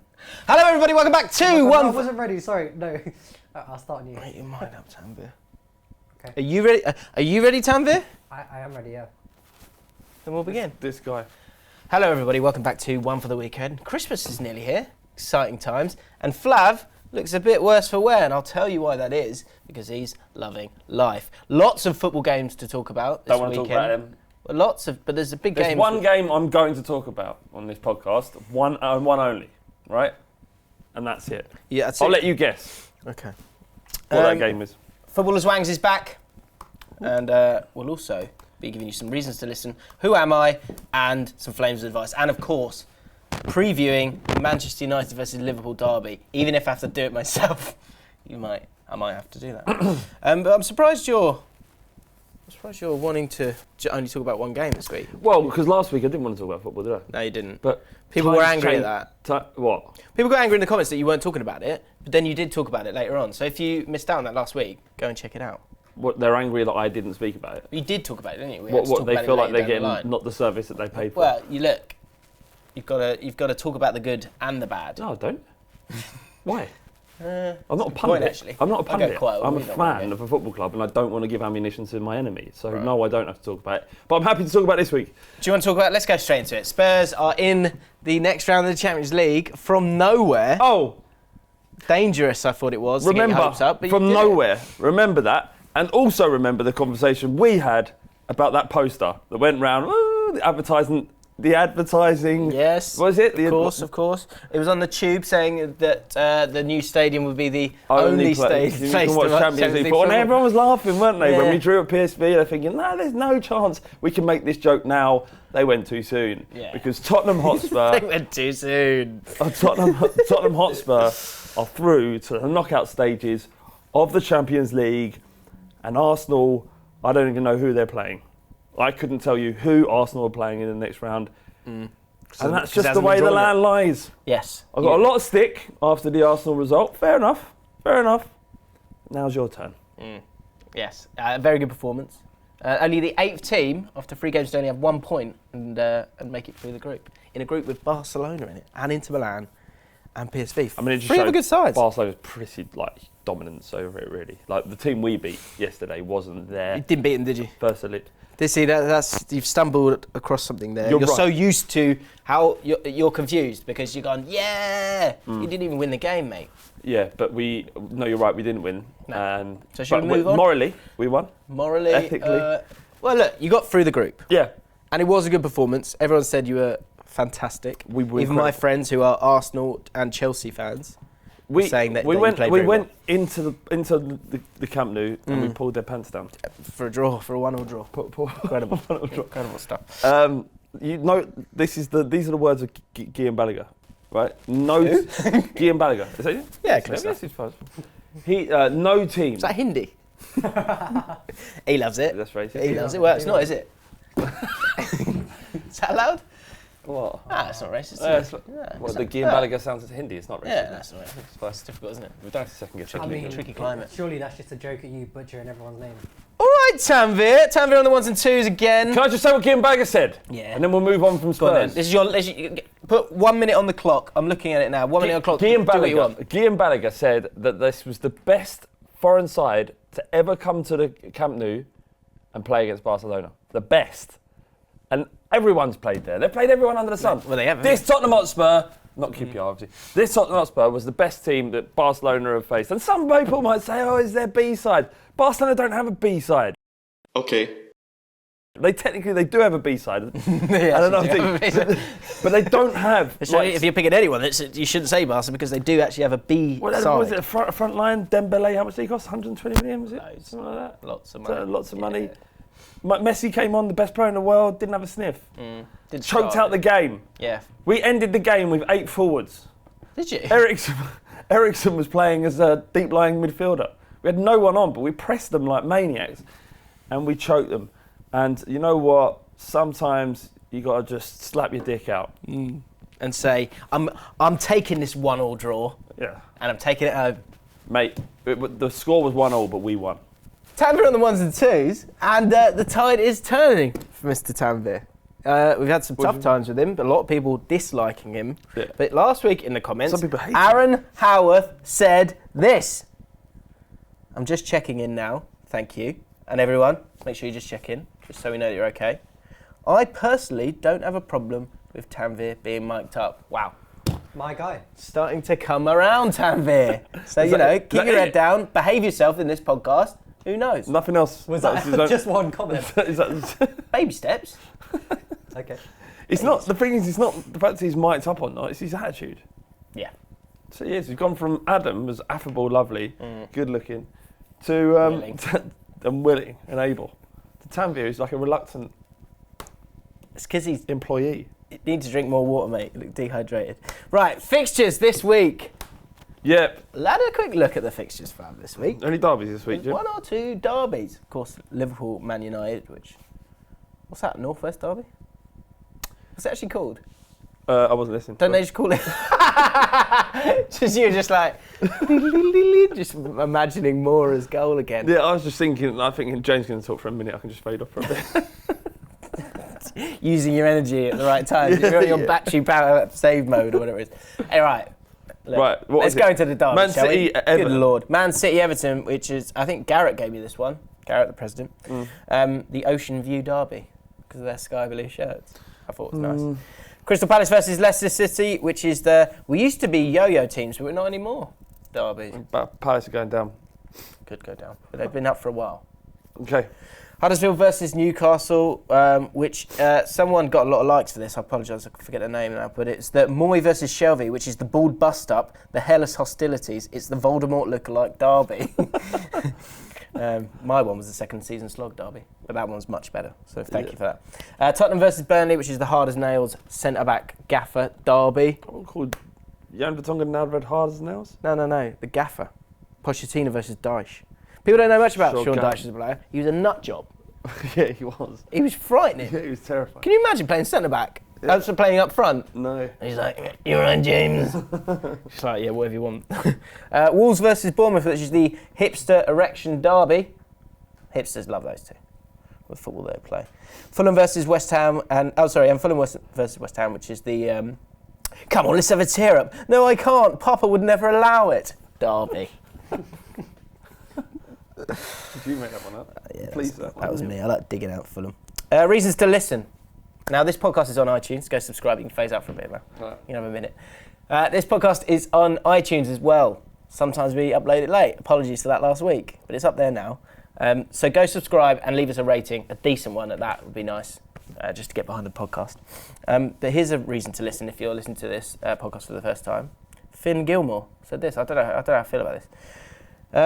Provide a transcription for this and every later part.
Hello everybody, welcome back to I wasn't ready, sorry, no. I'll start on you. Make your mind up, Tanvir. Okay. Are you ready? Are you ready, Tanvir? I am ready, yeah. Then we'll begin. This guy. Hello everybody, welcome back to One for the Weekend. Christmas is nearly here, exciting times, and Flav looks a bit worse for wear, and I'll tell you why that is, because he's loving life. Lots of football games to talk about this Don't want to weekend. talk about them. Well, but there's a big There's game. one game I'm going to talk about on this podcast, one and one only, right? And that's it. Yeah, that's I'll it. let you guess Okay. what that game is. Footballers Wangs is back, and we'll also be giving you some reasons to listen. Who am I? And some Flames advice, and of course, previewing Manchester United versus Liverpool derby. Even if I have to do it myself, I might have to do that. But I'm surprised you're wanting to only talk about one game this week. Well, because last week I didn't want to talk about football, did I? No, you didn't. But people were angry at that. What? People got angry in the comments that you weren't talking about it, but then you did talk about it later on. So if you missed out on that last week, go and check it out. What? They're angry that I didn't speak about it. You did talk about it, didn't you? We had What? to talk They about feel it like later they're down the getting line. not the service that they paid for. Well, you look. You've got to talk about the good and the bad. No, I don't. Why? I'm not a point, pundit. actually. I'm not a I'll go pundit. quiet, I'm a we don't want fan to of a football club, and I don't want to give ammunition to my enemy. So Right. no, I don't have to talk about it. But I'm happy to talk about this week. Do you want to talk about? Let's go straight into it. Spurs are in the next round of the Champions League from nowhere. Oh, Dangerous, I thought it was. to get remember your hopes up, but you from did it. nowhere. Remember that, and also remember the conversation we had about that poster that went round. The advertising. Yes. Was it? Of course. It was on the tube saying that the new stadium would be the only place You can watch Champions League football. And everyone was laughing, weren't they? Yeah. When we drew at PSV, they're thinking, no, there's no chance we can make this joke now. They went too soon. Yeah. Because Tottenham Hotspur, They went too soon. Tottenham Hotspur are through to the knockout stages of the Champions League, and Arsenal, I don't even know who they're playing. I couldn't tell you who Arsenal are playing in the next round. And that's just the way the land lies. Yes. I got a lot of stick after the Arsenal result. Fair enough. Now's your turn. Yes. Very good performance. Only the 8th team after 3 games to only have 1 point and make it through the group. In a group with Barcelona in it, and Inter Milan, and PSV. I mean, it just 3 showed other good sides. Barcelona's pretty dominance over it, really. Like the team we beat yesterday wasn't there. You didn't beat them, did you? Personally, That's you've stumbled across something there. You're You're right. so used to how you're confused because you're going, you didn't even win the game, mate. yeah. But you're right. We didn't win. No. And So should we but move on? Morally, we won. Morally, Ethically. well, look, you got through the group, Yeah. and it was a good performance. Everyone said you were fantastic. We were Even my incredible. friends who are Arsenal and Chelsea fans were saying that we you went played very well. into the Camp Nou and we pulled their pants down. For a 1-1 draw. Incredible. Incredible stuff. These are the words of Guillaume Balaguer, right? No, Guillaume Balaguer. Is that you? Yeah, close Yes, he's fine. No team. Is that Hindi? He loves it. That's racist. He loves it. Well, it's not, is it? Is that allowed? What? It's not racist. Yeah, is it? Well, the Guillaume Balaguer sounds as Hindi. It's not racist. Yeah, that's not racist. It's difficult, isn't it? We don't have to second guess. Tricky climate. Surely that's just a joke at you butchering everyone's name. All right, Tanvir. Tanvir on the 1s and 2s again. Can I just say what Guillaume Balaguer said? Yeah. And then we'll move on from Go on then. Spurs. This is your. Put 1 minute on the clock. I'm looking at it now. 1 minute on the clock. Guillaume Do what you want. Balaguer said that this was the best foreign side to ever come to the Camp Nou and play against Barcelona. The best. And everyone's played there. They've played everyone under the sun. Well, they have. This Tottenham Hotspur, not QPR obviously, this Tottenham Hotspur was the best team that Barcelona have faced. And some people might say, is there B-side? Barcelona don't have a B-side. Okay. They do have a B-side. Yeah, I don't know, they do have a B-side. but they don't have. So if you're picking anyone, you shouldn't say Barca because they do actually have a B what side. was it? A front line, Dembele. How much did he cost? 120 million, was it? Loads. Something like that. Lots of money. Lots of money. Yeah. Messi came on, the best player in the world, didn't have a sniff. Did Choked start out the it. game. Yeah. We ended the game with 8 forwards. Did you? Ericsson was playing as a deep-lying midfielder. We had no one on, but we pressed them like maniacs, and we choked them. And you know what? Sometimes you got to just slap your dick out. And say, I'm taking this 1-1 draw, Yeah. and I'm taking it home. Mate, the score was 1-1, but we won. Tanvir on the 1s and 2s, and the tide is turning for Mr. Tanvir. We've had some tough times with him, but a lot of people disliking him. Yeah. But last week in the comments, Some people hate Aaron Howarth said this. I'm just checking in now. Thank you. And everyone, make sure you just check in, just so we know that you're okay. I personally don't have a problem with Tanvir being mic'd up. Wow. My guy. Starting to come around, Tanvir. So, keep your head down, behave yourself in this podcast. Who knows? Nothing else. Was that just one comment? Baby steps. Okay. It's not, the thing is, it's not the fact that he's mic'd up or not, it's his attitude. Yeah. So yes, he's gone from Adam, as affable, lovely, good looking, to willing and able. To Tanvir, who's like a reluctant It's because he's employee. You need to drink more water, mate. You look dehydrated. Right, fixtures this week. Yep. Let's have a quick look at the fixtures, fam, this week. Only derbies this week, Jim. One or two derbies. Of course, Liverpool, Man United, which... What's that, Northwest Derby? What's it actually called? I wasn't listening. Don't they just call it... You're just like... just imagining Mora's goal again. Yeah, I was just thinking, James going to talk for a minute, I can just fade off for a bit. Using your energy at the right time. You're on your battery power save mode or whatever it is. Hey, right. Look, let's go into the derby, Man shall City, we? Everton. Good Lord. Man City, Everton, which is, I think Garrett gave me this one. Garrett, the president. The Ocean View Derby, because of their sky blue shirts. I thought it was nice. Crystal Palace versus Leicester City, which is we used to be yo-yo teams, but we're not anymore. Derby. Palace are going down. Could go down, but they've been up for a while. Okay. Huddersfield versus Newcastle, which someone got a lot of likes for this. I apologise, I forget the name now, but it's the Moy versus Shelby, which is the bald bust-up, the hellish hostilities. It's the Voldemort lookalike derby. My one was the second season slog derby, but that one's much better, so thank you for that. Tottenham versus Burnley, which is the hard as nails centre-back gaffer derby. Called Jan Vertonghen now read hard as nails? No, the gaffer. Pochettino versus Dyche. People don't know much about Sean Dyche as a player. He was a nut job. Yeah, he was. He was frightening. Yeah, he was terrifying. Can you imagine playing centre-back? Yeah. After playing up front? No. And he's like, you're on, James. She's like, yeah, whatever you want. Wolves versus Bournemouth, which is the hipster erection derby. Hipsters love those two. With football they play. Fulham versus West Ham, and Fulham versus West Ham, which is the, come on, let's have a tear up. No, I can't. Papa would never allow it. Derby. Did you make that one up? Yeah, Please, that was me. I like digging out Fulham. Reasons to listen. Now, this podcast is on iTunes. Go subscribe. You can phase out for a bit, man. Right. You can have a minute. This podcast is on iTunes as well. Sometimes we upload it late. Apologies for that last week, but it's up there now. So go subscribe and leave us a rating. A decent one at that would be nice, just to get behind the podcast. But here's a reason to listen if you're listening to this podcast for the first time. Finn Gilmore said this. I don't know how I feel about this.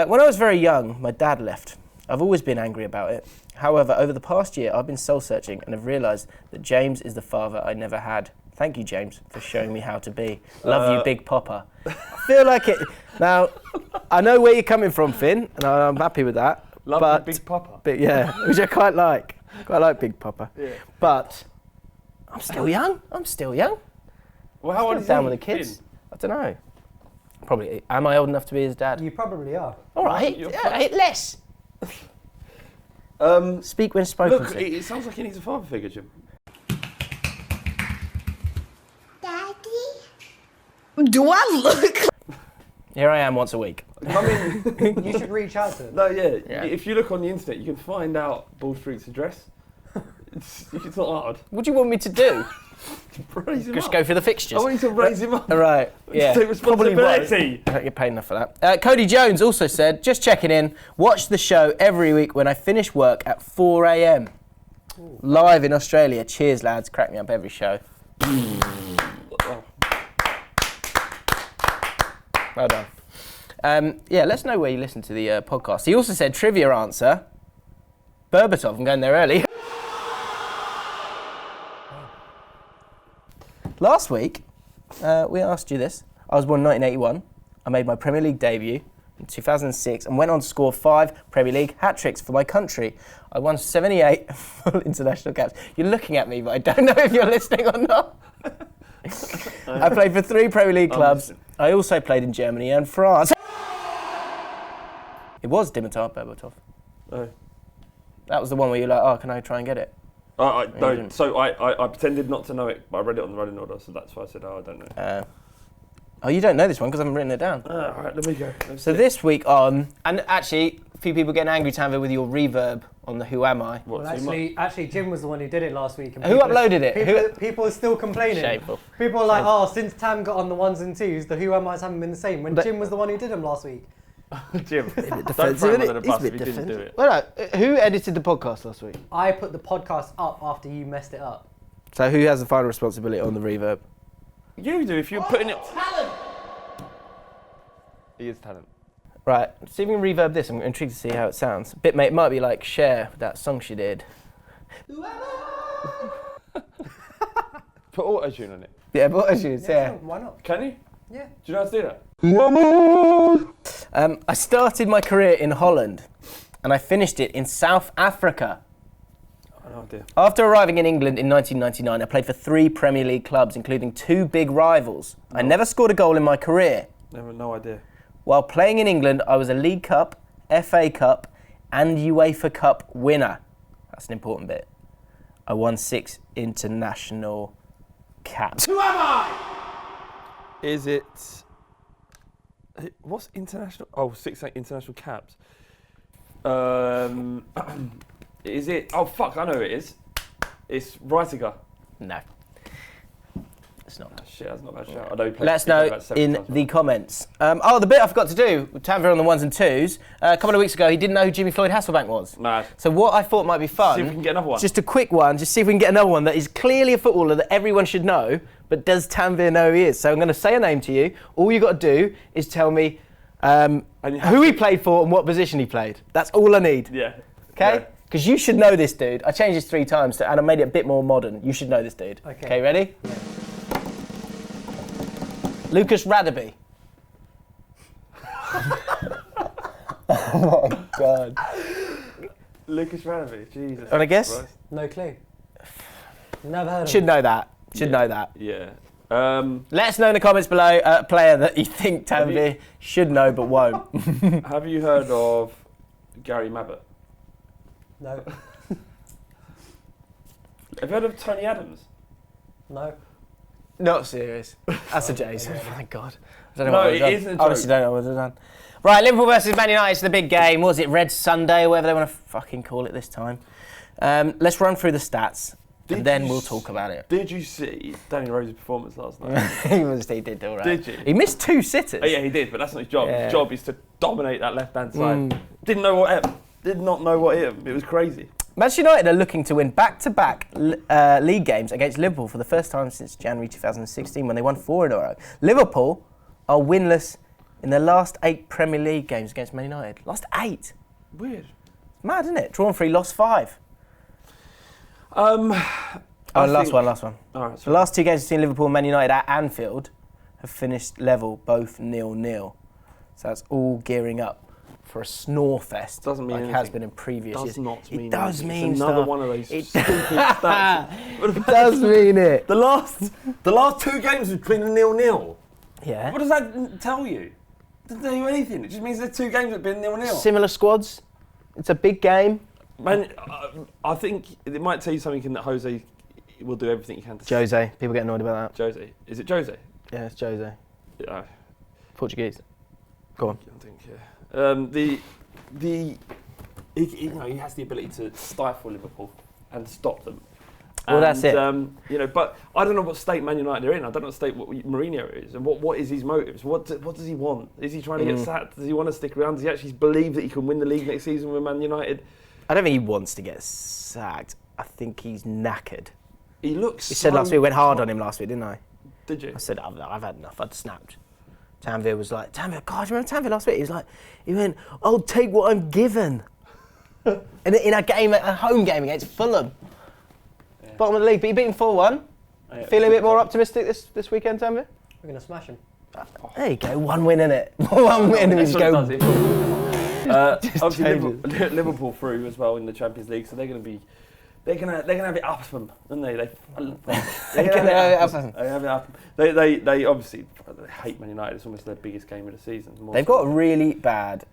When I was very young, my dad left. I've always been angry about it. However, over the past year, I've been soul-searching and have realised that James is the father I never had. Thank you, James, for showing me how to be. Love you, Big Popper. I feel like it... Now, I know where you're coming from, Finn, and I'm happy with that. Love you, Big Popper. But yeah, which I quite like. Quite like Big Popper. Yeah. But I'm still young. Well, how old is he? Down with the kids. Finn? I don't know. Probably. Am I old enough to be his dad? You probably are. All right. Less. Speak when spoken Look, to. it sounds like he needs a father figure, Jim. Daddy? Do I look? Here I am once a week. I mean, you should reach out to him. No, yeah. If you look on the internet, you can find out Bald Street's address. It's not hard. What do you want me to do? Raise him Just up. go for the fixtures. I want you to raise him up. All right. Yeah. Take responsibility. I don't get paid enough for that. Cody Jones also said, just checking in, watch the show every week when I finish work at 4 a.m. Live in Australia. Cheers, lads. Crack me up every show. Well done. Let's know where you listen to the podcast. He also said, trivia answer, Berbatov. I'm going there early. Last week, we asked you this. I was born in 1981. I made my Premier League debut in 2006 and went on to score 5 Premier League hat-tricks for my country. I won 78 full international caps. You're looking at me, but I don't know if you're listening or not. I played for 3 Premier League clubs. I also played in Germany and France. It was Dimitar Berbatov. Oh. That was the one where you're like, oh, can I try and get it? I don't. So I pretended not to know it, but I read it on the running order, so that's why I said, I don't know. Oh, you don't know this one because I haven't written it down. All right, let me go. So this week on, and actually, a few people getting angry, Tanvir, with your reverb on the Who Am I. Well, actually, Jim was the one who did it last week. And Who uploaded it? People are still complaining. Shameful. People are like, oh, since Tam got on the 1s and 2s, the Who Am I's haven't been the same. When Jim was the one who did them last week. Jim, don't defensive, throw him isn't under it? the bus It's a if bit you didn't do defensive. it. Well, no, who edited the podcast last week? I put the podcast up after you messed it up. So who has the final responsibility on the reverb? You do, if you're putting it... Talent! He is talent. Right, see if we can reverb this. I'm intrigued to see how it sounds. Bitmate, it might be like Cher, that song she did. Put auto-tune on it. Yeah, but as you say. Sure, why not? Can you? Yeah. Do you know how to do that? I started my career in Holland and I finished it in South Africa. Oh dear. After arriving in England in 1999, I played for 3 Premier League clubs, including 2 big rivals. I never scored a goal in my career. No idea. While playing in England, I was a League Cup, FA Cup, and UEFA Cup winner. That's an important bit. I won 6 international caps. Who am I? Is it... What's international? Oh, 6 international caps. Is it... Oh, fuck, I know who it is. It's Reitiger. No. It's not. Oh, shit, that's not a bad shout. I know he played Let us know about 7 in times, the comments. The bit I forgot to do, with Tanvir on the 1s and 2s, a couple of weeks ago, he didn't know who Jimmy Floyd Hasselbank was. Mad. So what I thought might be fun... See if we can get another one. Just a quick one, just see if we can get another one that is clearly a footballer that everyone should know, but does Tanvir know who he is? So I'm going to say a name to you. All you got to do is tell me who he played for and what position he played. That's all I need. Yeah. Okay? Because you should know this dude. I changed this 3 times and I made it a bit more modern. You should know this dude. Okay, ready? Yeah. Lucas Radaby. Oh my God. Lucas Radaby, Jesus. And I guess? Christ. No clue. Never heard of Should him. know that. Should know that. Yeah. Let us know in the comments below a player that you think Tanvir should know but won't. Have you heard of Gary Mabbott? No. Have you heard of Tony Adams? No. Not serious. That's a Jays. Oh my God. I don't know No, what I've it done. isn't a joke. Honestly, don't know what I've done. Right, Liverpool versus Man United is the big game. Was it Red Sunday or whatever they want to fucking call it this time? Let's run through the stats and then we'll talk about it. Did you see Danny Rose's performance last night? He did all right. Did you? He missed 2 sitters. Oh, yeah, he did, but that's not his job. Yeah. His job is to dominate that left-hand side. Didn't know what hit him. Did not know what hit him. It was crazy. Manchester United are looking to win back-to-back league games against Liverpool for the first time since January 2016 when they won 4 in a row. Liverpool are winless in their last 8 Premier League games against Man United. Last 8. Weird. Mad, isn't it? Drawn 3, lost 5. Last one. All right, The last 2 games between Liverpool and Man United at Anfield have finished level, both 0-0. So that's all gearing up for a snore fest. Doesn't mean like anything. has been in previous years. Does not mean it does anything. mean It's another stuff. one of those stupid stats. It does mean it. The last 2 games have been 0-0. Yeah. What does that tell you? It doesn't tell you anything. It just means there's 2 games that have been 0-0. Similar squads. It's a big game. Man, I think it might tell you something in that Jose will do everything he can to... Jose. People get annoyed about that. Jose. Is it Jose? Yeah, it's Jose. Yeah. Portuguese. Go on. I think, yeah. He has the ability to stifle Liverpool and stop them. Well, that's it. But I don't know what state Man United are in. I don't know what state what Mourinho is, and what is his motives. What does he want? Is he trying to get sacked? Does he want to stick around? Does he actually believe that he can win the league next season with Man United? I don't think he wants to get sacked. I think he's knackered. He looks. He said last week, we went hard on him last week, didn't I? Did you? I said, I've had enough. I'd snapped. Tanvir was like, God, do you remember Tanvir last week? He went, I'll take what I'm given. in a home game against Fulham. Yeah. Bottom of the league, but you beat him 4-1. Yeah, feeling a bit more optimistic this weekend, Tanvir? We're going to smash him. There you go, 1 win in it. 1 win and we just go. Obviously Liverpool through as well in the Champions League, so they're gonna have it up them, aren't they? They obviously hate Man United. It's almost their biggest game of the season. They've got a really bad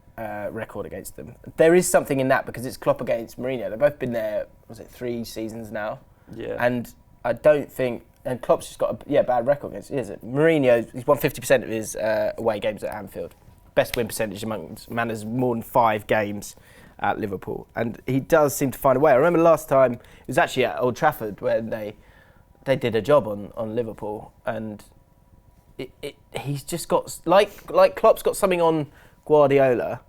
record against them. There is something in that because it's Klopp against Mourinho. They've both been there, 3 seasons now? Yeah. And I don't think... And Klopp's just got a bad record against it. Mourinho, he's won 50% of his away games at Anfield. Best win percentage amongst managers, more than 5 games at Liverpool. And he does seem to find a way. I remember last time, it was actually at Old Trafford when they did a job on Liverpool. And he's just got... Like Klopp's got something on Guardiola,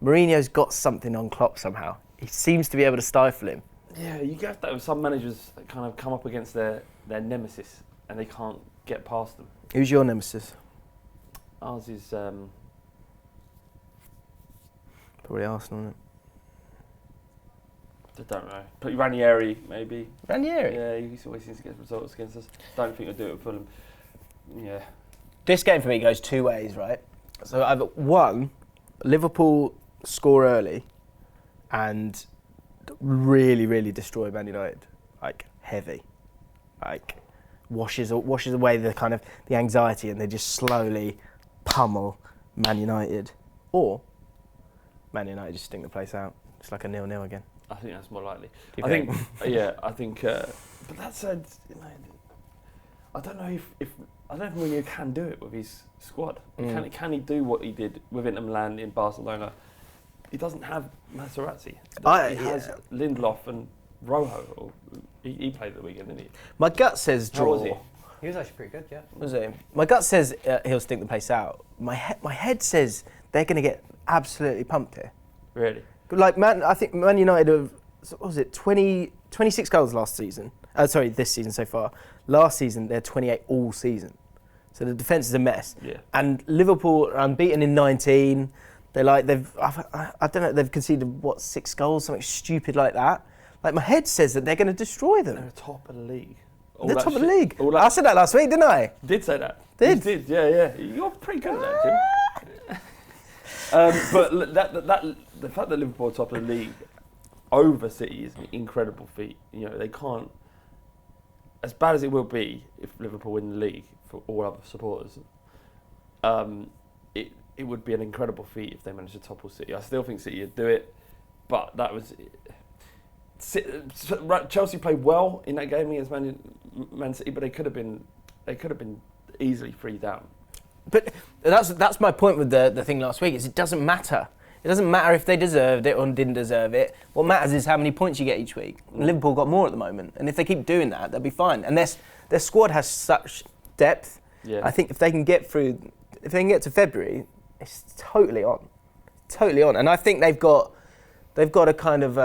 Mourinho's got something on Klopp somehow. He seems to be able to stifle him. Yeah, you get that with some managers that kind of come up against their nemesis and they can't get past them. Who's your nemesis? Ours is... Probably Arsenal, isn't I don't know. But Ranieri, maybe. it? Ranieri? Yeah, he always seems to get results against us. Don't think he'll do it with Fulham. Yeah. This game for me goes 2 ways, right? So either one, Liverpool score early and really, really destroy Man United, like heavy, like washes away the kind of the anxiety, and they just slowly pummel Man United, or Man United just sting the place out. It's like a 0-0 again. I think that's more likely. You I think? think. But that said, I don't know if Mourinho can do it with his squad. Can he do what he did with Inter Milan in Barcelona? He doesn't have Materazzi. He has Lindelof and Rojo. He played the weekend, didn't he? My gut says draw. How was he? He was actually pretty good, yeah. Was he? My gut says he'll stink the place out. My head says they're going to get absolutely pumped here. Really? Like I think Man United have, what was it, 26 goals last season. This season so far. Last season they're 28 all season. So the defence is a mess. Yeah. And Liverpool are unbeaten in 19. I don't know, they've conceded 6 goals, something stupid like that. Like my head says that they're going to destroy them. They're top of the league. They're top of the league. I said that last week, didn't I? Did say that. Did? You did, yeah. You're pretty good at that, Jim. But the fact that Liverpool are top of the league over City is an incredible feat. You know, they can't, as bad as it will be if Liverpool win the league for all other supporters, it would be an incredible feat if they managed to topple City. I still think City would do it, but that was... Chelsea played well in that game against Man City, but they could have been easily 3 down. But that's my point with the thing last week, is it doesn't matter. It doesn't matter if they deserved it or didn't deserve it. What matters is how many points you get each week. Liverpool got more at the moment, and if they keep doing that, they'll be fine. And their squad has such depth. Yeah. I think if they can get to February, it's totally on, and I think they've got a kind of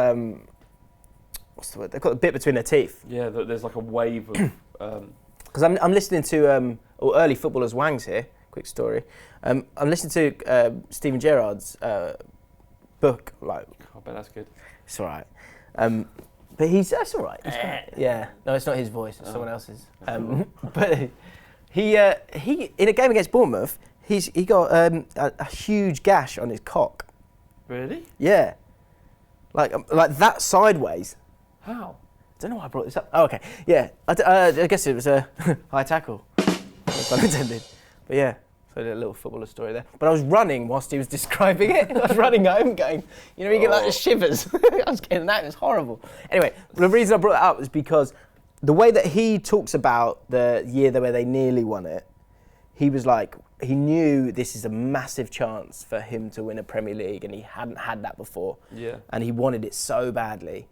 what's the word? They've got a bit between their teeth. Yeah, there's like a wave of. Because I'm listening to early footballers' wangs here. Quick story. I'm listening to Steven Gerrard's book. Like, I bet that's good. it's all right. But that's all right. Yeah. No, it's not his voice. It's someone else's. But he in a game against Bournemouth, he got a huge gash on his cock. Really? Yeah. Like that sideways. How? I don't know why I brought this up. Oh, okay. Yeah. I guess it was a high tackle. Pun intended. But yeah, so a little footballer story there. But I was running whilst he was describing it. I was running home going, you know, you get like the shivers. I was getting that. It was horrible. Anyway, the reason I brought it up is because the way that he talks about the year where they nearly won it, he was like, he knew this is a massive chance for him to win a Premier League, and he hadn't had that before. Yeah. And he wanted it so badly.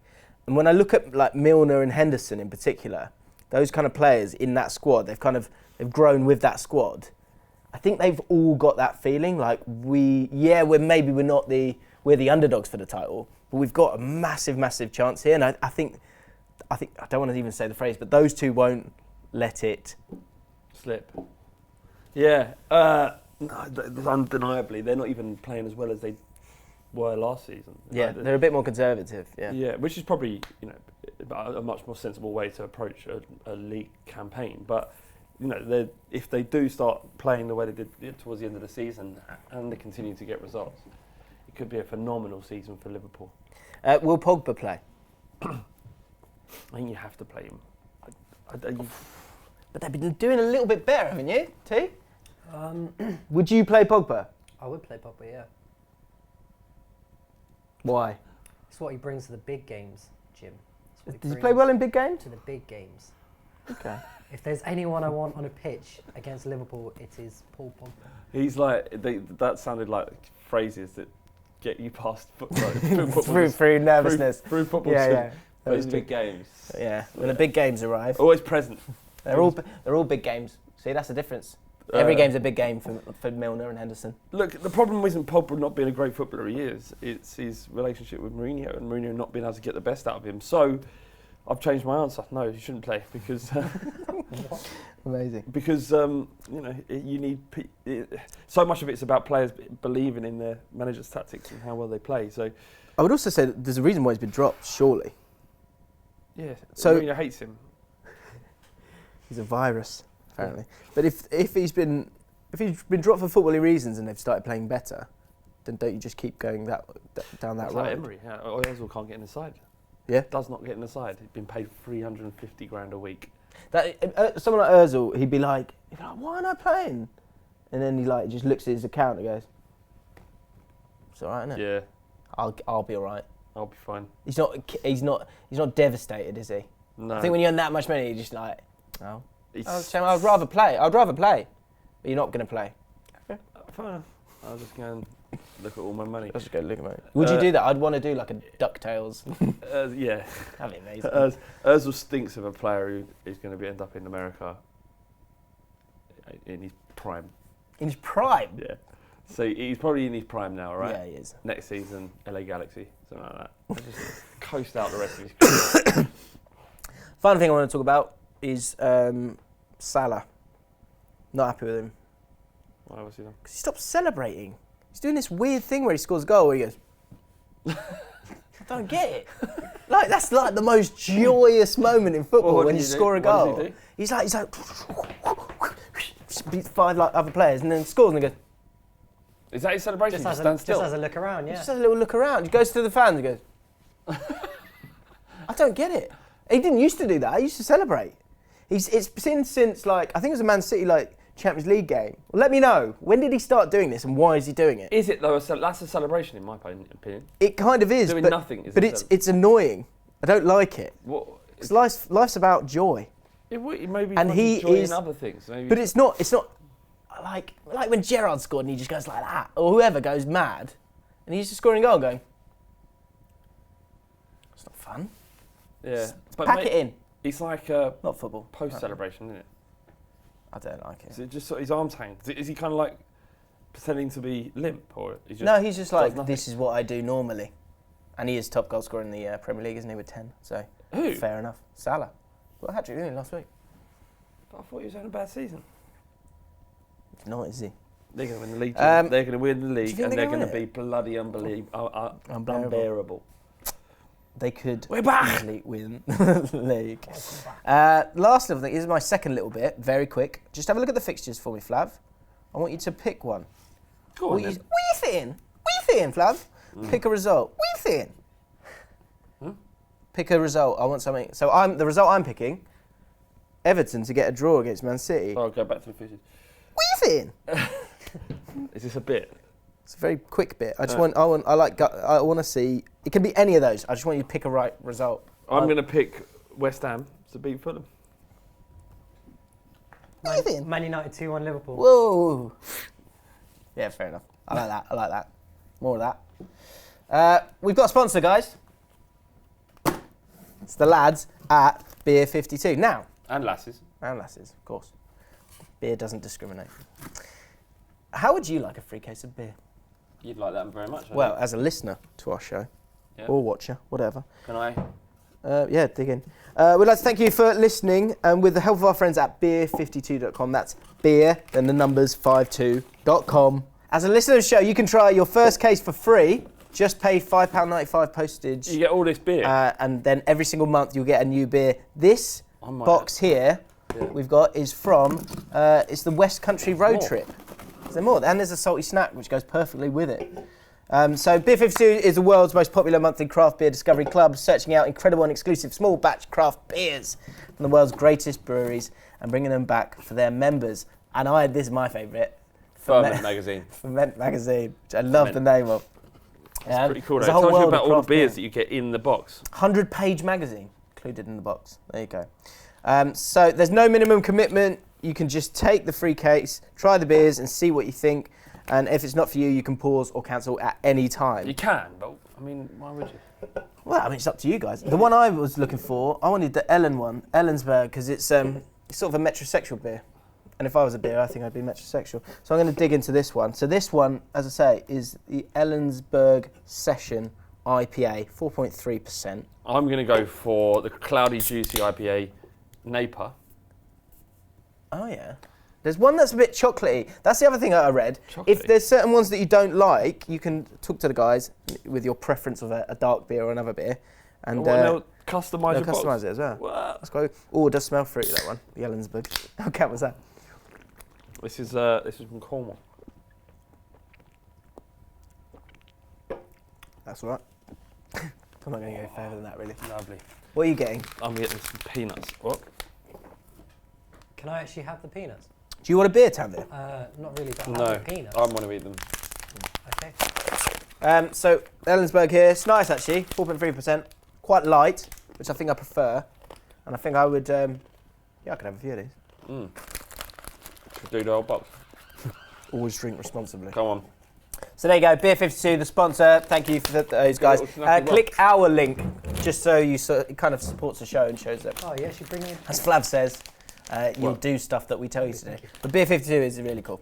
And when I look at like Milner and Henderson in particular, those kind of players in that squad, they've grown with that squad. I think they've all got that feeling like we're not the underdogs for the title, but we've got a massive, massive chance here. And I think I don't want to even say the phrase, but those two won't let it slip. Yeah, undeniably, they're not even playing as well as they were last season. Yeah, like, they're a bit more conservative. Yeah. Yeah, which is probably a much more sensible way to approach a league campaign. But if they do start playing the way they did towards the end of the season, and they continue to get results, it could be a phenomenal season for Liverpool. Will Pogba play? I think you have to play him. But they've been doing a little bit better, haven't you, T? Would you play Pogba? I would play Pogba, yeah. Why? It's what he brings to the big games, Jim. It's what Does he brings play well in big games? to the big games? Okay. If there's anyone I want on a pitch against Liverpool, it is Paul Pogba. He's like, that sounded like phrases that get you past through nervousness. Through football. Yeah. Those big games. Yeah. When the big games arrive, Always present. they're all big games. See, that's the difference. Every game's a big game for Milner and Henderson. Look, the problem isn't Pogba not being a great footballer. He is. It's his relationship with Mourinho and Mourinho not being able to get the best out of him. So, I've changed my answer. No, he shouldn't play because Amazing. because you need so much of it's about players believing in their manager's tactics and how well they play. So, I would also say that there's a reason why he's been dropped. Surely, yeah. So- Mourinho hates him. he's a virus, apparently. But if he's been dropped for footballing reasons and they've started playing better, then don't you just keep going down that That's road? like Emery. Yeah, Ozil can't get in the side. Yeah. Does not get in the side. He's been paid 350 grand a week. Someone like Ozil, he'd be like, why aren't I playing? And then he just looks at his account and goes, it's all right, isn't it? Yeah, I'll be all right. I'll be fine. He's not devastated, is he? No. I think when you earn that much money, you're just like, It's shame. I'd rather play. But you're not going to play. fine. I'll just go and look at all my money. Let's just go look at it. Would you do that? I'd want to do like a DuckTales. Yeah. That'd be amazing. Ozil stinks of a player who is going to end up in America in his prime. In his prime? Yeah. So he's probably in his prime now, right? Yeah, he is. Next season, LA Galaxy, something like that. Just coast out the rest of his career. Final thing I want to talk about is Salah. Not happy with him. Why was he done? Because he stopped celebrating. He's doing this weird thing where he scores a goal where he goes, I don't get it. That's like the most joyous moment in football when you score a goal. What does he do? He's like beats 5 other players and then scores and he goes, Is that his celebration? Just Stand still. has a look around, yeah. just has a little look around. He goes to the fans and goes, I don't get it. He didn't used to do that. He used to celebrate. It's been since I think it was a Man City Champions League game. Well, let me know. When did he start doing this and why is he doing it? Is it though? That's a celebration in my opinion. It kind of is. Doing but, nothing is But a it's annoying. I don't like it. What? Because life's about joy. Maybe And he enjoying is- other things. Maybe. But it's not like when Gerrard scored and he just goes like that, or whoever goes mad, and he's just scoring a goal going, it's not fun. Yeah. But Pack it in. It's like a Not football. post-celebration, isn't it? I don't like it. Is it just sort of his arms hanging? Is he kind of like pretending to be limp, or he's just No, he's just like, does nothing? this is what I do normally. And he is top goal scorer in the Premier League, isn't he, with 10? So, Who? fair enough. Salah. Got a hat-trick, didn't he, last week? I thought he was having a bad season. He's not, is he? They're going to win the league. Um, they're going to win the you league, think and they're they're gonna going to win be bloody Unbearable. unbearable. They could We're back! easily win the league. Last little thing, this is my second little bit, very quick. Just have a look at the fixtures for me, Flav. I want you to pick one. Go What on, are you then. thinking? Flav? Pick a result. What are you thinking? Pick a result. I want something. So the result I'm picking, Everton to get a draw against Man City. I'll go back to the fixtures. What are you thinking? Is this a bit? It's a very quick bit. I want to see. It can be any of those. I just want you to pick a right result. I'm going to pick West Ham to beat Fulham. What are you thinking? Man United 2-1 Liverpool. Whoa. Yeah, fair enough. I like that. More of that. We've got a sponsor, guys. It's the lads at Beer 52. Now, And lasses. and lasses, of course. Beer doesn't discriminate. How would you like a free case of beer? You'd like that very much. I Well, think. as a listener to our show, Yeah. or watcher, whatever. Can I? Yeah, dig in. We'd like to thank you for listening, and with the help of our friends at beer52.com, that's beer, then the numbers 52.com. As a listener of the show, you can try your first case for free. Just pay £5.95 postage. You get all this beer. And then every single month you'll get a new beer. This I might box here Yeah. we've got is from, it's the West Country Road More. Trip. Is there more? And there's a salty snack which goes perfectly with it. So Beer 52 is the world's most popular monthly craft beer discovery club, searching out incredible and exclusive small batch craft beers from the world's greatest breweries and bringing them back for their members. And this is my favourite. Ferment magazine. Ferment magazine, which I love the name of. That's pretty cool. It there's a whole tells you world about of all the craft beers beer. that you get in the box. 100-page magazine included in the box. There you go. So there's no minimum commitment. You can just take the free case, try the beers, and see what you think. And if it's not for you, you can pause or cancel at any time. You can, but I mean, why would you? Well, I mean, it's up to you guys. The one I was looking for, I wanted the Ellen one, Ellensburg, because it's sort of a metrosexual beer. And if I was a beer, I think I'd be metrosexual. So I'm going to dig into this one. So this one, as I say, is the Ellensburg Session IPA, 4.3%. I'm going to go for the Cloudy Juicy IPA, Napa. Oh, yeah. There's one that's a bit chocolatey. That's the other thing that I read. If Chocolatey? there's certain ones that you don't like, you can talk to the guys with your preference of a dark beer or another beer. And They'll customise they'll your box. customise it as well. What? That's quite. Oh, it does smell fruity, that one. The Ellensburg. How cat was that? This is from Cornwall. That's all right. I'm not going to go further than that, really. Lovely. What are you getting? I'm getting some peanuts. What? Can I actually have the peanuts? Do you want a beer, Tanvir? Not really, but I'll No, have the peanuts. I want to eat them. Okay. So, Ellensburg here. It's nice, actually. 4.3%. Quite light, which I think I prefer. And I think I would... yeah, I could have a few of these. Could do the whole box. Always drink responsibly. Come on. So there you go, Beer 52, the sponsor. Thank you for those guys. Click our link, just so it kind of supports the show and shows that, Oh, yes, you bring in. as Flav says, you'll do stuff that we tell you to do. But Beer 52 is really cool.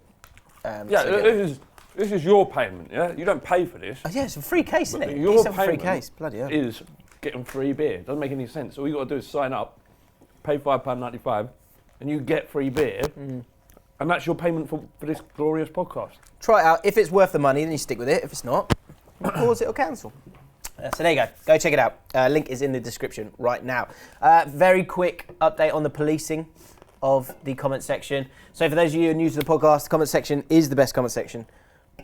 Yeah, so this is your payment, yeah? You don't pay for this. Oh, yeah, it's a free case, isn't it? Your It's a free payment case, bloody hell. is getting free beer. Doesn't make any sense. All you got to do is sign up, pay £5.95, and you get free beer. And that's your payment for this glorious podcast. Try it out. If it's worth the money, then you stick with it. If it's not, pause it or cancel. So there you go. Go check it out. Link is in the description right now. Very quick update on the policing of the comment section. So for those of you who are new to the podcast, the comment section is the best comment section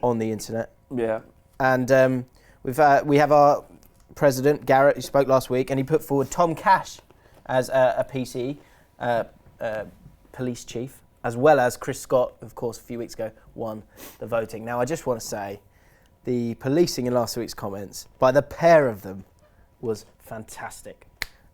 on the internet. Yeah. And we have our president, Garrett, who spoke last week, and he put forward Tom Cash as a PC, police chief, as well as Chris Scott, of course, a few weeks ago, won the voting. Now, I just want to say, the policing in last week's comments, by the pair of them, was fantastic.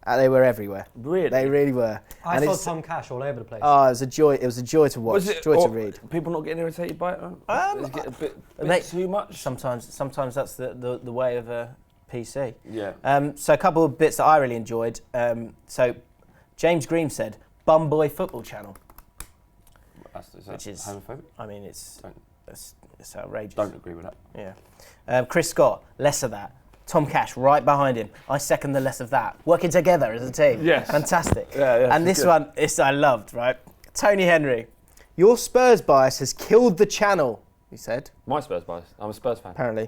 They were everywhere. Really? They really were. I And saw it's- Tom Cash all over the place. Oh, it was a joy. It was a joy to watch. Was it, Joy to or read. People not getting irritated by it? Does it get a bit Mate, too much? Sometimes that's the way of a PC. Yeah. So a couple of bits that I really enjoyed. So James Green said, "Bumboy Football Channel," which is homophobic? I mean, it's outrageous. Don't agree with that. Yeah. Chris Scott, less of that. Tom Cash right behind him. I second the less of that. Working together as a team. Yes. Fantastic. Yeah, and it's this good. one, I loved, right? Tony Henry, your Spurs bias has killed the channel, he said, My Spurs bias. I'm a Spurs fan. apparently.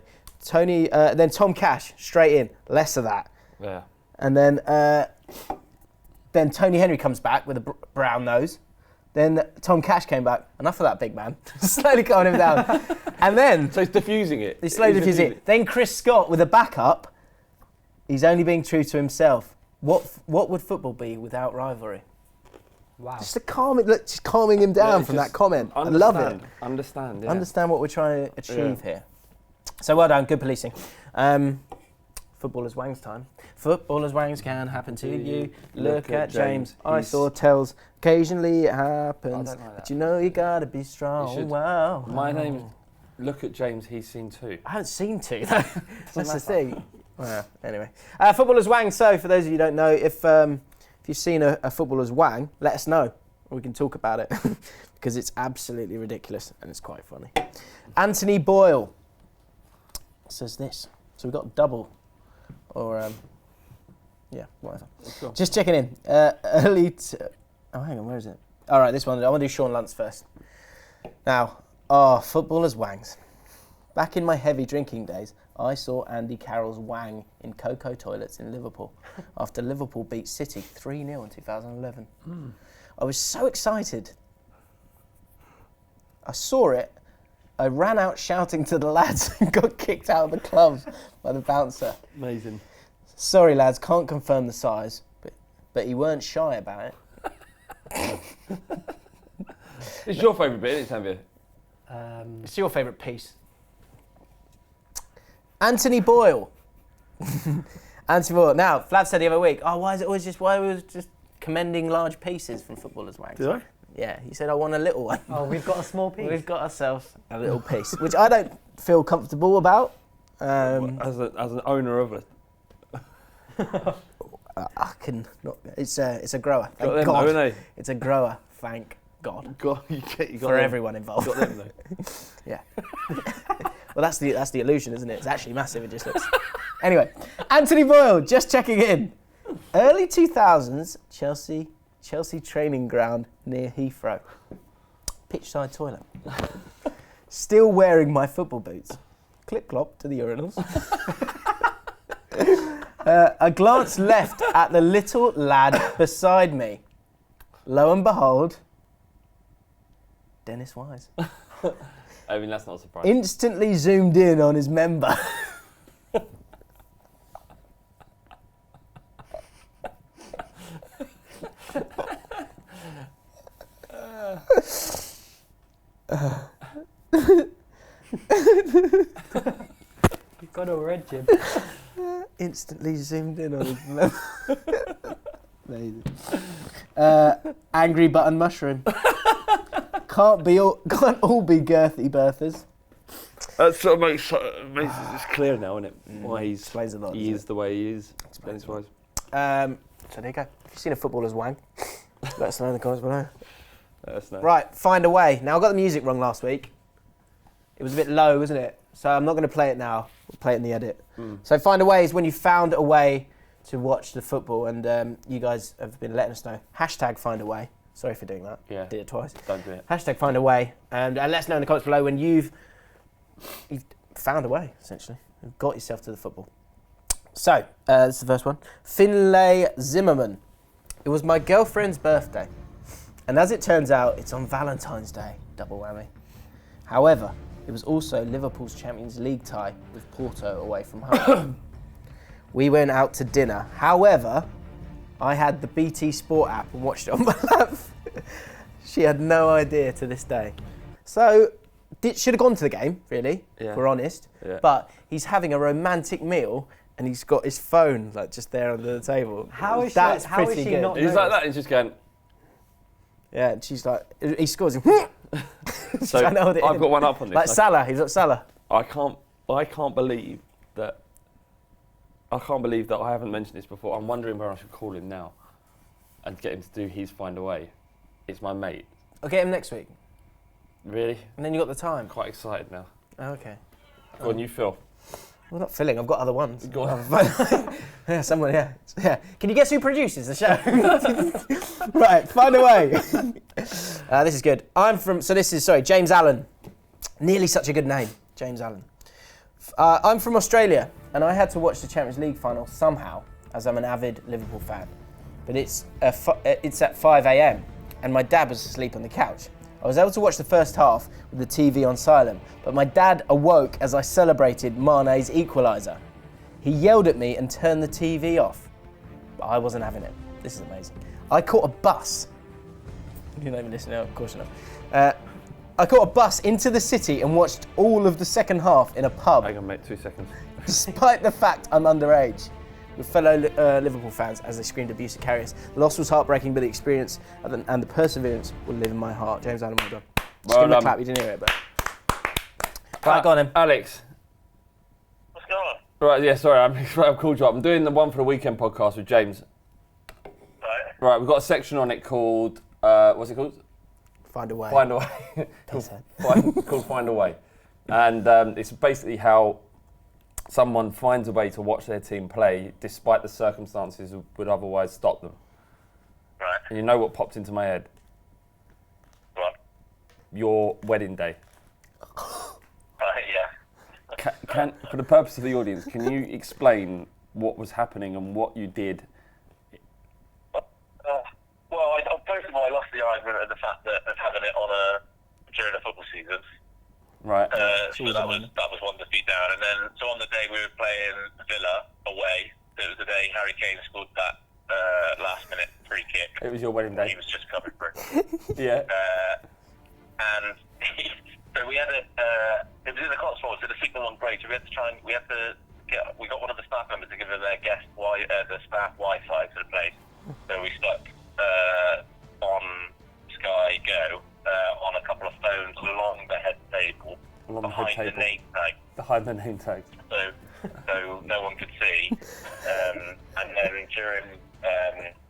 Then Tom Cash, straight in, less of that. Yeah. And then Tony Henry comes back with a brown nose. Then Tom Cash came back, enough of that big man, slowly calming him down. And then So he's diffusing it. he's slowly diffusing it. Then Chris Scott with a backup, he's only being true to himself. What would football be without rivalry? Wow. Just calming him down from that comment. I love it. Understand. Yeah. Understand what we're trying to achieve here. So well done, good policing. Footballers' wangs time. Footballers' wangs can happen to you. Look at James. I saw tells. Occasionally it happens. I don't like that. But you know you gotta be strong. should. Wow. My name. Look at James. He's seen two. I haven't seen two. That's the thing. Well, anyway. Footballer's wang. So for those of you who don't know, if you've seen a footballer's wang, let us know. We can talk about it because it's absolutely ridiculous and it's quite funny. Anthony Boyle says this. So we've got double or yeah, whatever. Sure. Just checking in. Hang on, where is it? All right, this one. I want to do Sean Luntz first. Now, footballers' wangs. Back in my heavy drinking days, I saw Andy Carroll's wang in Coco toilets in Liverpool after Liverpool beat City 3-0 in 2011. I was so excited. I saw it. I ran out shouting to the lads and got kicked out of the club by the bouncer. Amazing. Sorry, lads, can't confirm the size, but he weren't shy about it. It's your favourite bit, isn't it, Tanvir? It's your favourite piece. Anthony Boyle. Anthony Boyle. Now, Flav said the other week, why are we just commending large pieces from footballers' wangs? Did I? Yeah, he said, I want a little one. Oh, we've got a small piece. We've got ourselves a little piece, which I don't feel comfortable about. As an owner of it. I can not. It's a grower. Got Thank them God. though, innit? It's a grower. Thank God. God, you got For them. everyone involved. Got them though. Yeah. Well, that's the illusion, isn't it? It's actually massive. It just looks. Anyway, Anthony Boyle, just checking in. Early 2000s, Chelsea training ground near Heathrow. Pitchside toilet. Still wearing my football boots. Clip-clop to the urinals. A glance left at the little lad beside me. Lo and behold, Dennis Wise. I mean, that's not surprising. Instantly zoomed in on his member. You've got a red, Jim. Instantly zoomed in on his member. Amazing. Angry button mushroom. Can't all be girthy birthers. That sort of makes it's clear now, isn't it? Why Explains a lot. he is the way he is. Dennis Wise. So there you go. If you've seen a footballer's wang, let us know in the comments below. Let us know. Right, find a way. Now, I got the music wrong last week. It was a bit low, wasn't it? So I'm not going to play it now. We'll play it in the edit. So find a way is when you found a way to watch the football, and you guys have been letting us know. Hashtag find a way. Sorry for doing that. Yeah. Did it twice. Don't do it. Hashtag find a way. And let us know in the comments below when you've found a way, essentially. You've got yourself to the football. So, this is the first one. Finlay Zimmerman. It was my girlfriend's birthday. And as it turns out, it's on Valentine's Day. Double whammy. However, it was also Liverpool's Champions League tie with Porto away from home. We went out to dinner. However, I had the BT Sport app and watched it on my lap. She had no idea to this day. So, should have gone to the game, really, if we're honest. Yeah. But he's having a romantic meal and he's got his phone just there under the table. How is That's she pretty good. not He's like that. He's just going. Yeah, and she's like, he scores. So trying to hold it I've in. got one up on this. Like Salah, he's like Salah. I can't believe that. I can't believe that I haven't mentioned this before. I'm wondering where I should call him now, and get him to do his find a way. It's my mate. I'll get him next week. Really? And then you got the time. I'm quite excited now. Oh, okay. Go on, you Phil. Well, not filling. I've got other ones. Go on. Yeah, someone. Yeah. Can you guess who produces the show? Right, find a way. This is good. James Allen. Nearly such a good name, James Allen. I'm from Australia, and I had to watch the Champions League final somehow, as I'm an avid Liverpool fan. But it's at 5 a.m, and my dad was asleep on the couch. I was able to watch the first half with the TV on silent, but my dad awoke as I celebrated Mane's equaliser. He yelled at me and turned the TV off, but I wasn't having it. This is amazing. I caught a bus. You're not even listening, of course you're not. I caught a bus into the city and watched all of the second half in a pub, Hang on, mate. 2 seconds. despite the fact I'm underage. With fellow Liverpool fans as they screamed abuse at carriers. The loss was heartbreaking, but the experience and the perseverance will live in my heart. James Allen, well done. Just give him a clap, you didn't hear it, but... Right, go on then. Alex. What's going on? Right, yeah, sorry, I've called you up. I'm doing the One for the Weekend podcast with James. Right. Right, we've got a section on it called, what's it called? Find a way. Find a Way. called Find a Way. And it's basically how someone finds a way to watch their team play despite the circumstances that would otherwise stop them. Right. And you know what popped into my head? What? Your wedding day. Right, yeah. Can, for the purpose of the audience, can you explain what was happening and what you did? First of all, I lost the argument at the fact that of having it on during the football season. Right. So that was one defeat down, and then so on the day we were playing Villa away, it was the day Harry Kane scored that last-minute free kick. It was your wedding day. He was just coming through. Yeah. And so we had it was in the Cotswolds, in the Signal on Grey so we got one of the staff members to give them their the staff Wi-Fi to the place. So we stuck on Sky Go on a couple of phones along the head table behind the name tag. Behind the name tag. So no one could see. And then during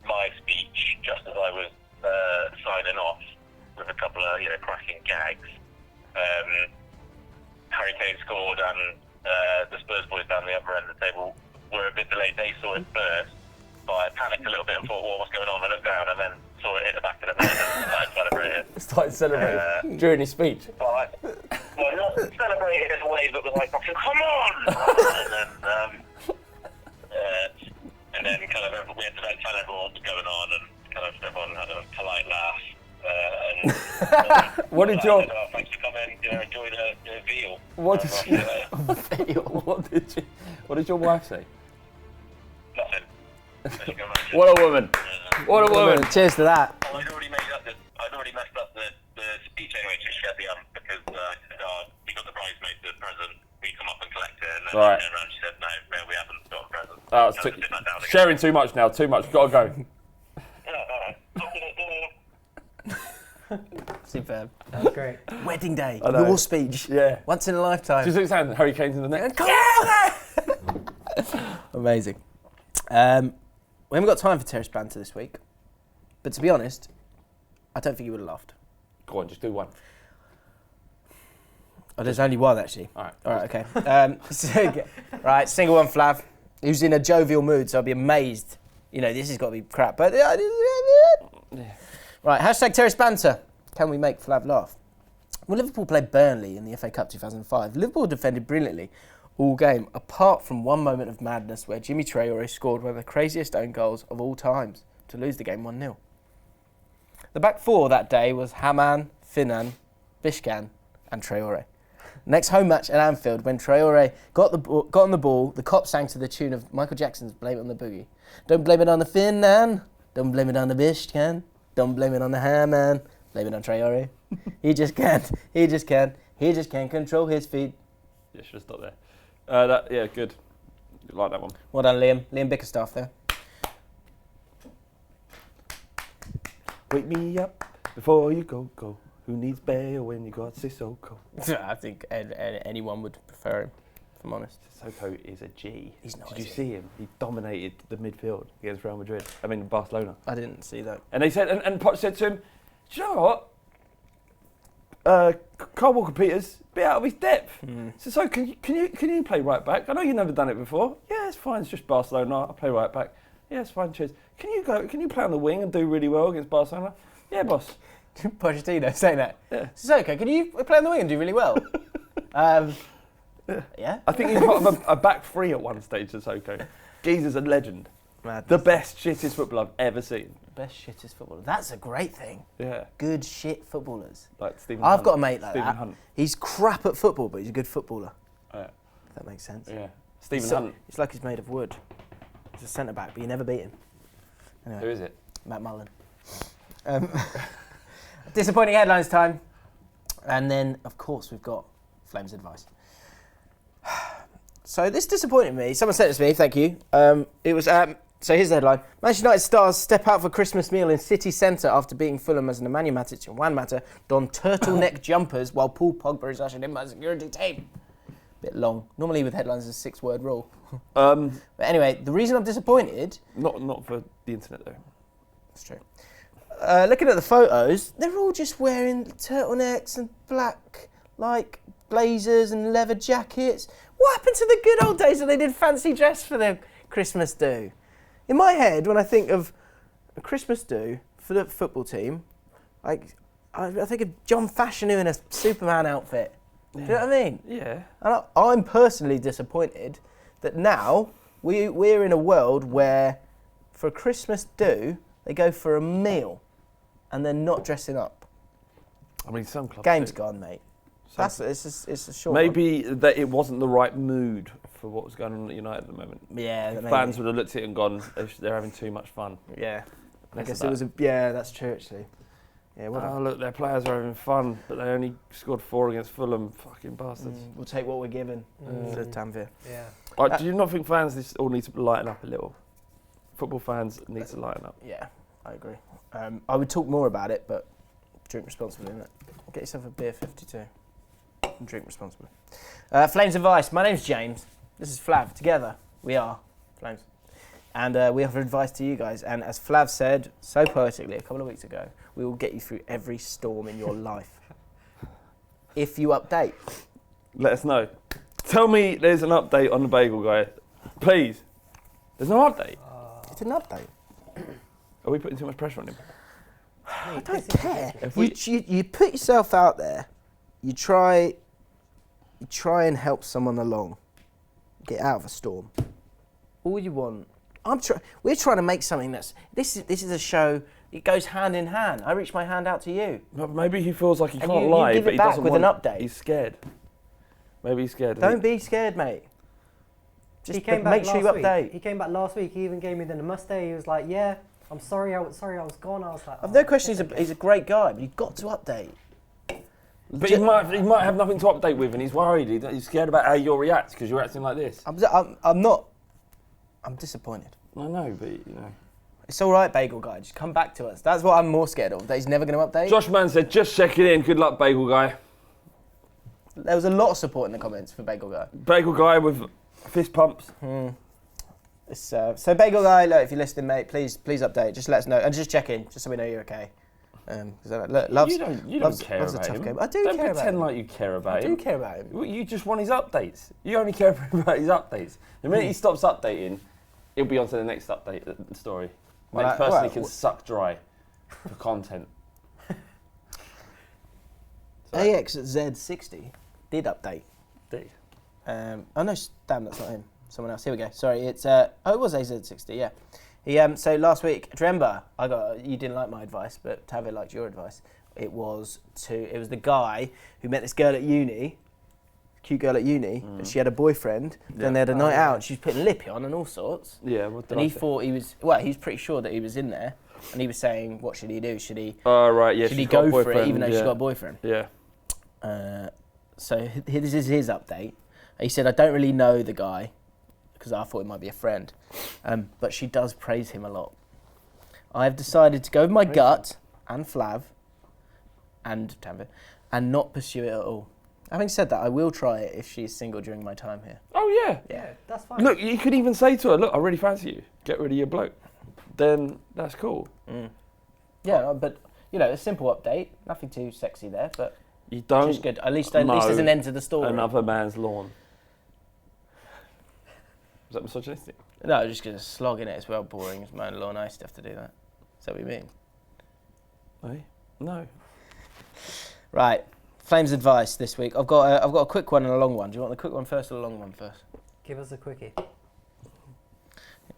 my speech, just as I was signing off with a couple of cracking gags, Harry Kane scored, and the Spurs boys down the other end of the table were a bit delayed. They saw it first, but I panicked a little bit and thought, well, what's going on? I looked down and then saw it hit the back of the net and started celebrating. Started celebrating during his speech. Well, not celebrating in a way, but was like, come on! And then kind of we had to tell everyone what was going on, and kind of everyone had a polite laugh. What did your thanks for coming, enjoy the veal. What did your wife say? Nothing. What a woman! What a woman! Cheers to that. Well, I'd already messed up the speech anyway, so she had the because I said, we got the bridesmaids the present, we come up and collect it, and then right. she turned around and she said, no, we haven't got a present. Oh, it's sharing too much now, too much, gotta go. Superb. That's great. Wedding day, I know. your speech. Yeah. Once in a lifetime. Just understand, Harry Kane's in the net. Amazing. We haven't got time for terrace banter this week, but to be honest, I don't think you would have laughed. Go on, just do one. Oh, there's only one actually. All right. All right, okay. Right, single one, Flav, who's in a jovial mood, so I'll be amazed. This has got to be crap. But right, hashtag terrace banter. Can we make Flav laugh? When Liverpool played Burnley in the FA Cup 2005, Liverpool defended brilliantly all game, apart from one moment of madness where Jimmy Traore scored one of the craziest own goals of all times to lose the game 1-0. The back four that day was Haman, Finan, Bishkan and Traore. Next home match at Anfield, when Traore got on the ball, the cop sang to the tune of Michael Jackson's Blame It on the Boogie. Don't blame it on the Finan, don't blame it on the Bishkan, don't blame it on the Haman, blame it on Traore. He just can't control his feet. Yeah, should have stopped there. Yeah, good. Like that one. Well done, Liam. Liam Bickerstaff there. Wake me up before you go. Who needs bail when you got Sissoko? I think anyone would prefer him, if I'm honest. Sissoko is a G. He's not. Did you see him? He dominated the midfield against Real Madrid. I mean, Barcelona. I didn't see that. And they said, and Poch said to him, do you know what? Kyle Walker-Peters, a bit out of his depth. So can you play right back? I know you've never done it before. Yeah, it's fine. It's just Barcelona. I'll play right back. Yeah, it's fine. Cheers. Can you play on the wing and do really well against Barcelona? Yeah, boss. Pochettino saying that. Yeah. Sissoko, can you play on the wing and do really well? Yeah. I think he got a back three at one stage, Sissoko. Jesus, a legend. Madness. The best, shittest footballer I've ever seen. Best shittest footballer. That's a great thing. Yeah. Good shit footballers. Like Stephen I've Hunt. got a mate like Stephen that. Hunt. He's crap at football, but he's a good footballer. Yeah. If that makes sense. Yeah. Stephen So- Hunt. It's like he's made of wood. He's a centre back, but you never beat him. Anyway, Who is it? Matt Mullen. Disappointing headlines time. And then, of course, we've got Flames advice. So this disappointed me. Someone sent it to me, thank you. It was, so here's the headline. Manchester United stars step out for Christmas meal in City Centre after beating Fulham as Nemanja Matic and Juan Mata don turtleneck jumpers while Paul Pogba is ushered in by the security team. Bit long. Normally with headlines, it's a 6-word rule. But anyway, the reason I'm disappointed... Not for the internet, though. That's true. Looking at the photos, they're all just wearing turtlenecks and black, blazers and leather jackets. What happened to the good old days when they did fancy dress for their Christmas do? In my head, when I think of a Christmas do for the football team, I think of John Fashanu in a Superman outfit. Do you know what I mean? Yeah. And I'm personally disappointed that now we're in a world where for a Christmas do, they go for a meal and they're not dressing up. I mean, some clubs Game's do. gone, mate. It's a short Maybe that it wasn't the right mood for what was going on at United at the moment. one. Yeah, The fans would have looked at it and gone, they're having too much fun. Yeah. I Less guess of it was that's true actually. Yeah, well done. Oh, look, their players are having fun, but they only scored 4 against Fulham. Fucking bastards. We'll take what we're given. Says Tanvir. Yeah. Do you not think fans all need to lighten up a little? Football fans need to lighten up. Yeah, I agree. I would talk more about it, but drink responsibly, innit? Get yourself a beer 52 and drink responsibly. Flames Advice. My name's James. This is Flav. Together, we are Flames. And we offer advice to you guys. And as Flav said so poetically a couple of weeks ago, we will get you through every storm in your life. If you update. Let us know. Tell me there's an update on the bagel guy. Please. There's no update. It's an update. Are we putting too much pressure on him? I don't care. You put yourself out there. You try and help someone along. Get out of a storm. All you want. We're trying to make something that's. This is a show. It goes hand in hand. I reach my hand out to you. But maybe he feels like he And can't you lie, give but it he back doesn't with want. an update. He's scared. Maybe he's scared. Don't be scared, mate. Just He came back make sure you last week. update. He came back last week. He even gave me the namaste. He was like, "Yeah, I'm sorry. I was gone." I was like, I've no question. He's a great guy, but you've got to update. But he might have nothing to update with, and he's worried. He's scared about how you'll react because you're acting like this. I'm not. I'm disappointed. I know, but you know. It's all right, Bagel Guy. Just come back to us. That's what I'm more scared of. That he's never going to update. Josh Mann said, "Just checking in. Good luck, Bagel Guy." There was a lot of support in the comments for Bagel Guy. Bagel Guy with fist pumps. So Bagel Guy, look, if you're listening, mate, please update. Just let us know and just check in, just so we know you're okay. Loves, You don't loves, care loves a about tough him. game. I do Don't care about pretend him. like you care about I him. do care about him. Well, you just want his updates. You only care about his updates. The minute he stops updating, he'll be on to the next update story. Well, Mate, personally can suck dry for content. AXZ60 did update. Did he? Oh no, damn, that's not him. Someone else. Here we go. Sorry, it's it was AZ60. Yeah. He so last week, do you remember? You didn't like my advice, but Tavi liked your advice. It was the guy who met this girl at uni, cute girl at uni, and she had a boyfriend. Then they had a night out, and she was putting lippy on and all sorts. Yeah, what did And I he say? thought he was pretty sure that he was in there, and he was saying, what should he do? Should he Right, yeah. should he she's got a go for it boyfriend, even though yeah. she's got a boyfriend? Yeah. So this is his update. He said, I don't really know the guy because I thought it might be a friend, but she does praise him a lot. I have decided to go with my gut and Flav and Tanvir and not pursue it at all. Having said that, I will try it if she's single during my time here. Oh, yeah. Yeah, that's fine. Look, you could even say to her, look, I really fancy you. Get rid of your bloke. Then that's cool. Yeah, but, a simple update. Nothing too sexy there, but You don't just good. At least there's an end to the story. another man's lawn. Is that misogynistic? No, just because slogging it is well boring. It's mowing the lawn. I used to have to do that. Is that what you mean? Hey? No. Right. Flames advice this week. I've got a quick one and a long one. Do you want the quick one first or the long one first? Give us a quickie.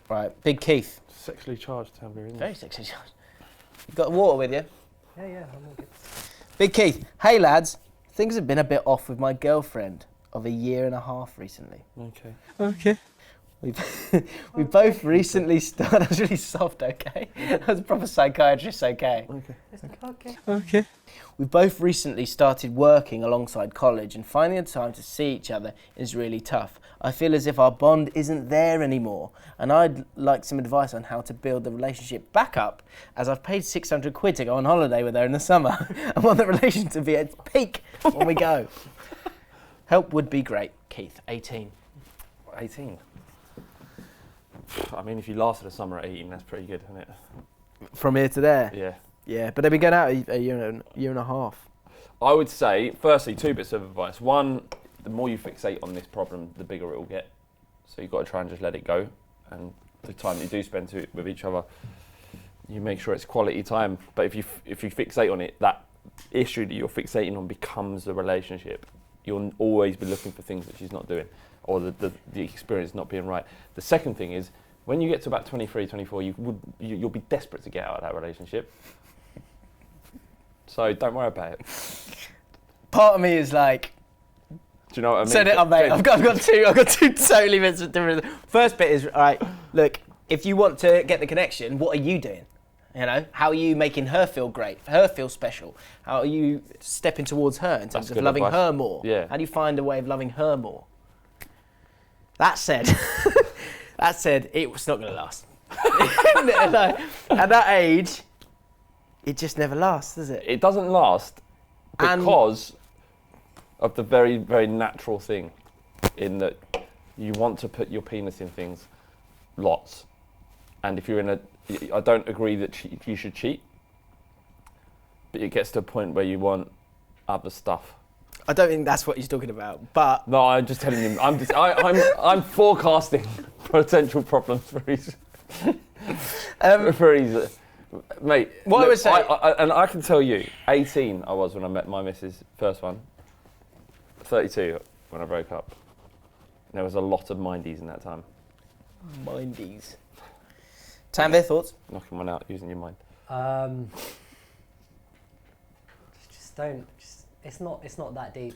Right. Big Keith. Sexually charged tambourine. Very sexy. You got water with you? Yeah, I'm all good. Big Keith. Hey lads, things have been a bit off with my girlfriend of a year and a half recently. Okay. We both recently started. That was really soft. Okay. That was a proper psychiatrist. Okay. Okay. We both recently started working alongside college, and finding the time to see each other is really tough. I feel as if our bond isn't there anymore, and I'd like some advice on how to build the relationship back up, as I've paid 600 quid to go on holiday with her in the summer. I want the relationship to be at its peak when we go. Help would be great. Keith, 18. 18. I mean, if you lasted a summer at 18, that's pretty good, isn't it? From here to there? Yeah. Yeah, but they've been going out a year and a half. I would say, firstly, 2 bits of advice. One, the more you fixate on this problem, the bigger it will get. So you've got to try and just let it go. And the time that you do spend with each other, you make sure it's quality time. But if you fixate on it, that issue that you're fixating on becomes the relationship. You'll always be looking for things that she's not doing, or the experience not being right. The second thing is, when you get to about 23, 24, you'll be desperate to get out of that relationship. So don't worry about it. Part of me is like, Do you know what I mean? set it up, mate. I've got two totally different. First bit is, all right, look, if you want to get the connection, what are you doing? You know, how are you making her feel great, her feel special? How are you stepping towards her in terms of loving her more? Yeah. How do you find a way of loving her more? That said, it was not going to last. Like, at that age, it just never lasts, does it? It doesn't last because of the very, very natural thing in that you want to put your penis in things lots. And if you're in I don't agree that you should cheat, but it gets to a point where you want other stuff. I don't think that's what he's talking about, but... No, I'm just telling him, I'm forecasting potential problems for his... Mate, what look, I would say... and I can tell you, 18 I was when I met my missus, first one. 32 when I broke up. There was a lot of mindies in that time. Mindies. Tam, their thoughts? Knocking one out, using your mind. Just don't. It's not that deep.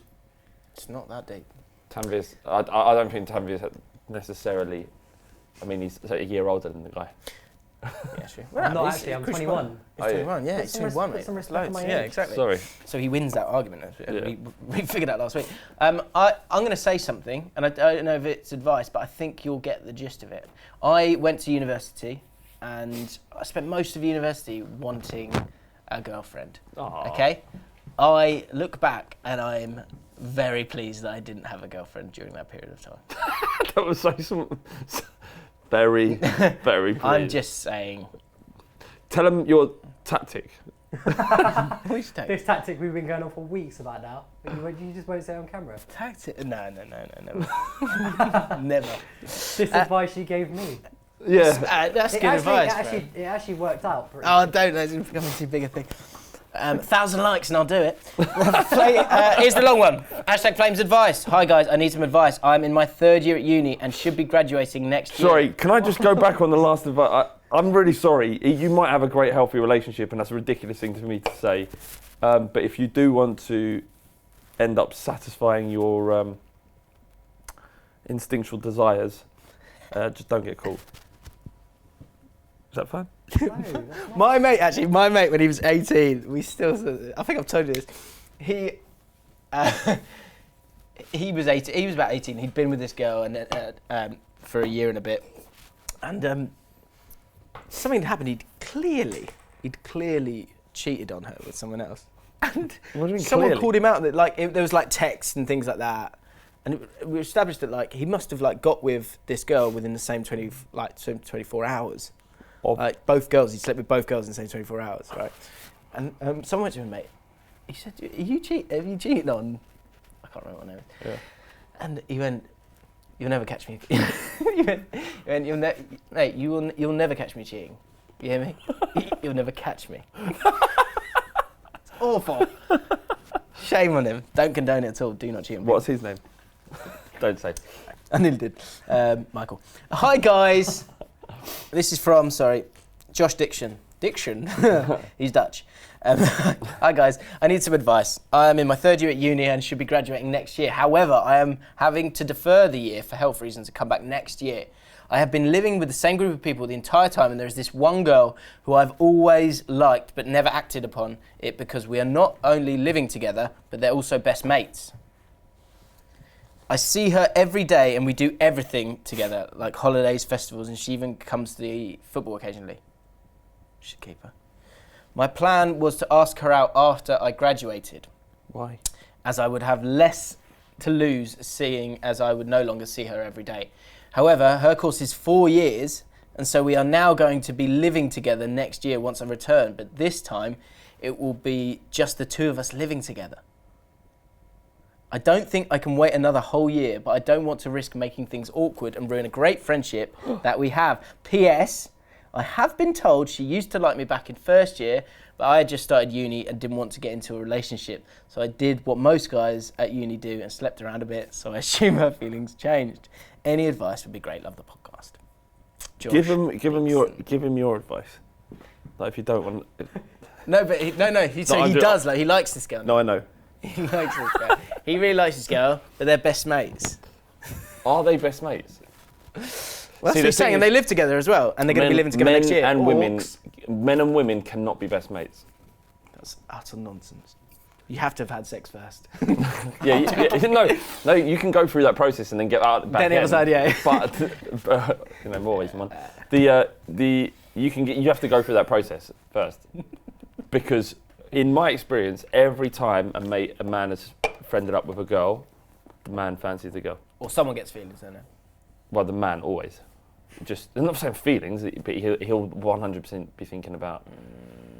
It's not that deep. Tanvir's, I don't think Tanvir's necessarily, I mean, he's a year older than the guy. Yeah, true. I'm not actually, I'm 21. He's 21, yeah, he's 21, mate. Put some respect on my age. Yeah, exactly. Sorry. So he wins that argument. Yeah. We figured out last week. I'm going to say something, and I don't know if it's advice, but I think you'll get the gist of it. I went to university, and I spent most of university wanting a girlfriend. Aww. Okay? I look back, and I'm very pleased that I didn't have a girlfriend during that period of time. That was so very, very pleased. I'm just saying. Tell them your tactic. Which tactic? This tactic we've been going on for weeks about now. But you just won't say it on camera. Tactic? No, never. Never. This advice you gave me. Yeah. That's good advice. It actually worked out. Oh, don't. It's becoming too big a thing. 1,000 likes and I'll do it. Here's the long one. #Flames advice. Hi guys, I need some advice. I'm in my 3rd year at uni and should be graduating next year. Sorry, can I just go back on the last advice? I'm really sorry. You might have a great, healthy relationship, and that's a ridiculous thing for me to say. But if you do want to end up satisfying your instinctual desires, just don't get caught. Is that fine? No, My mate, when he was 18, I think I've told you this. He was 18. He was about 18. He'd been with this girl and for a year and a bit, and something had happened. He'd clearly cheated on her with someone else. And What do you mean someone clearly? called him out that there was like texts and things like that, and we established that he must have got with this girl within the same 24 hours. Both girls, he slept with both girls in the same 24 hours, right? And someone went to him, mate. He said, have you cheated on? I can't remember what name. Yeah. And he went, "You'll never catch me." He went, "You'll never catch me cheating." You hear me? You'll never catch me. It's awful. Shame on him. Don't condone it at all. Do not cheat on me. What's his name? Don't say. I nearly did. Michael. Hi guys. This is from, Josh Diction. He's Dutch. Hi guys, I need some advice. I am in my 3rd year at uni and should be graduating next year. However, I am having to defer the year for health reasons and come back next year. I have been living with the same group of people the entire time, and there is this one girl who I've always liked but never acted upon it because we are not only living together, but they're also best mates. I see her every day and we do everything together, like holidays, festivals, and she even comes to the football occasionally. Should keep her. My plan was to ask her out after I graduated. Why? As I would have less to lose, seeing as I would no longer see her every day. However, her course is 4 years, and so we are now going to be living together next year once I return, but this time it will be just the 2 of us living together. I don't think I can wait another whole year, but I don't want to risk making things awkward and ruin a great friendship that we have. P.S. I have been told she used to like me back in 1st year, but I had just started uni and didn't want to get into a relationship. So I did what most guys at uni do and slept around a bit, so I assume her feelings changed. Any advice would be great. Love the podcast. Josh. Give him your advice. Like if you don't want. No, but he does. He likes this girl. No, I know. He likes this girl. He really likes this girl, but they're best mates. Are they best mates? Well, that's what he's saying, and they live together as well, and they're going to be living together next year. Men and women Men and women cannot be best mates. That's utter nonsense. You have to have had sex first. No, you can go through that process and then get out back Then the other side, yeah. But more ways than one. You have to go through that process first, because in my experience, every time a man has friended up with a girl, the man fancies the girl. Or someone gets feelings, don't they? Well, the man always. I'm not saying feelings, but he'll 100% be thinking about.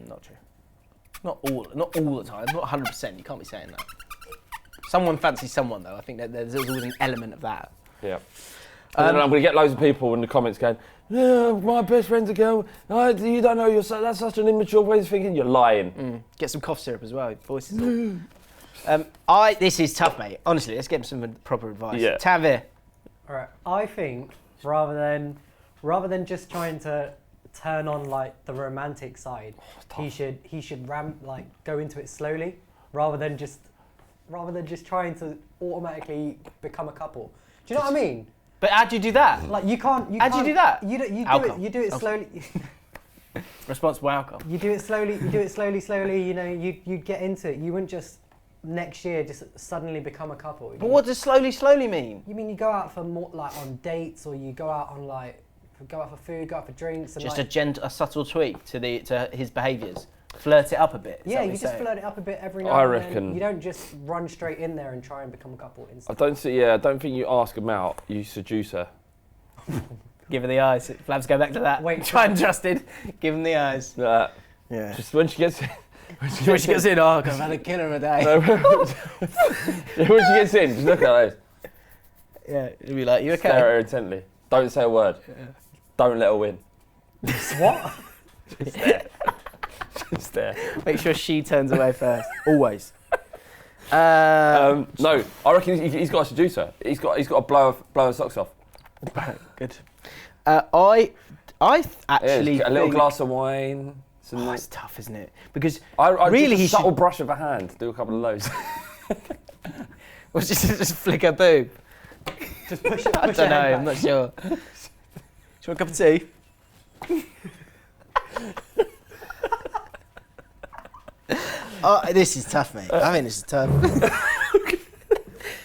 Not true. Not all the time. Not 100%. You can't be saying that. Someone fancies someone though. I think that there's always an element of that. Yeah. And then I'm going to get loads of people in the comments going, "Yeah, my best friend's a girl. Oh, you don't know that's such an immature way of thinking." You're lying. Get some cough syrup as well. Voices. This is tough, mate. Honestly, let's get some proper advice. Yeah. Tanvir. All right. I think rather than just trying to turn on like the romantic side, he should go into it slowly, rather than just trying to automatically become a couple. Do you know what I mean? But how'd you do that? Like you can't. How'd you do that? You do it slowly. Responsible alcohol. You do it slowly. You know, you get into it. You wouldn't just next year just suddenly become a couple. But what does slowly mean? You mean you go out for more like on dates, or you go out for food, go out for drinks, and Just like, a subtle tweak to his behaviours. Flirt it up a bit. Yeah, you just flirt it up a bit every now I and reckon. then. You don't just run straight in there and try and become a couple I instantly. don't think you ask them out. You seduce her. Give her the eyes. Flavs, go back to that. Wait, try and Justin. Give him the eyes. Yeah. Just when she gets in. when she gets in, I've had a killer a day. When she gets in, just look at those. Yeah, you'll be like, you okay? Stare at her intently. Don't say a word. Yeah. Don't let her win. What? Just stare. Just stare. Make sure she turns away first. Always. No, I reckon he's got to seduce her. He's got to blow her socks off. Good. I actually a little glass of wine. It's tough, isn't it? Because I really, just he a subtle should brush of a hand. Do a couple of those. Or just flick her boob. Just push it. I don't know. I'm not sure. Do you want a cup of tea? This is tough, mate. I think this is tough.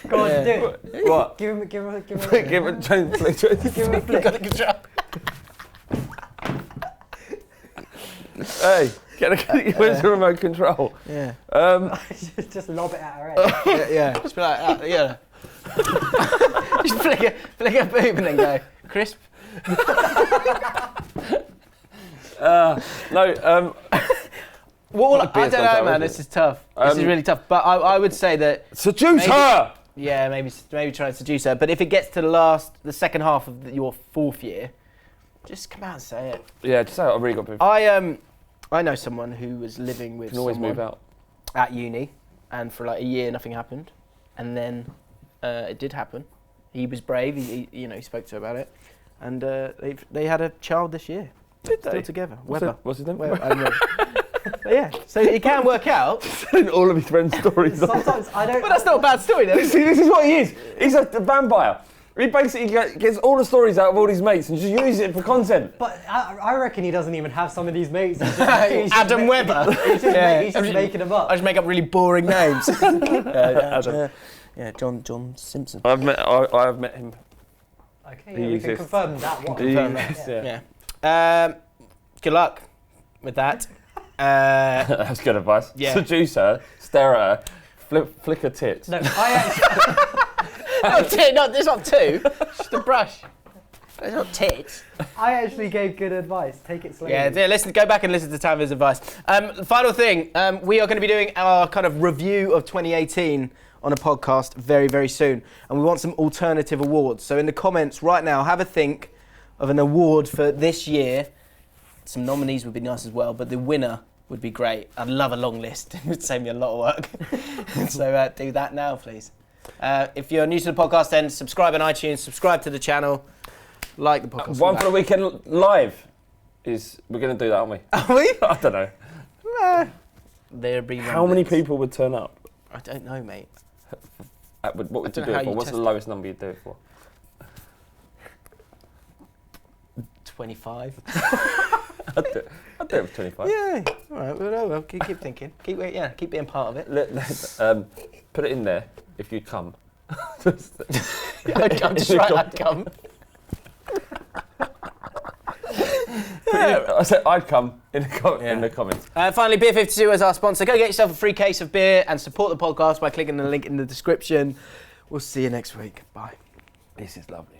Go on, do it. What? Give him a Give it. give him a flick. Hey, where's the remote control? Yeah. Just lob it at her head. Yeah. Just be like, yeah. Just flick a boob and then go, crisp. No. Well, I don't know, man. This is tough. This is really tough. But I would say that seduce her. Yeah, maybe try and seduce her. But if it gets to the second half of your fourth year, just come out and say it. Yeah, just say I really got boob. I know someone who was living with. You can always move out. At uni, and for like a year nothing happened, and then it did happen. He was brave. He spoke to her about it, and they had a child this year. Still together. Weber. What's his name? Yeah, so it can work out. Telling all of his friends' stories. Sometimes I don't. But that's not a bad story, though. See, this is what he is. He's a vampire. He basically gets all the stories out of all his mates and just uses it for content. But I reckon he doesn't even have some of these mates. Adam Weber. He's just making them up. I just make up really boring names. Adam. Yeah, John Simpson. I have met him. Okay, yeah, we can confirm that one. Yeah. Good luck with that. That's good advice. Yeah. Seduce her, stare at her, flick her tits. No, I actually. There's not two. Just a brush. It's not tits. I actually gave good advice. Take it slowly. Yeah, go back and listen to Tanvir's advice. Final thing, we are going to be doing our kind of review of 2018 on a podcast very, very soon. And we want some alternative awards. So in the comments right now, have a think of an award for this year. Some nominees would be nice as well, but the winner would be great. I'd love a long list. It would save me a lot of work. So do that now, please. If you're new to the podcast, then subscribe on iTunes, subscribe to the channel, like the podcast. One for the weekend live we're going to do that, aren't we? Are we? I don't know. There'd be how many people would turn up? I don't know, mate. What would you do it for? What's the lowest number you'd do it for? 25. I'd do it for 25. Yeah. All right. Well, keep thinking. Keep being part of it. Put it in there if you come. I'd come. I said I'd come in the comments. Finally, Beer 52 as our sponsor. Go get yourself a free case of beer and support the podcast by clicking the link in the description. We'll see you next week. Bye. This is lovely.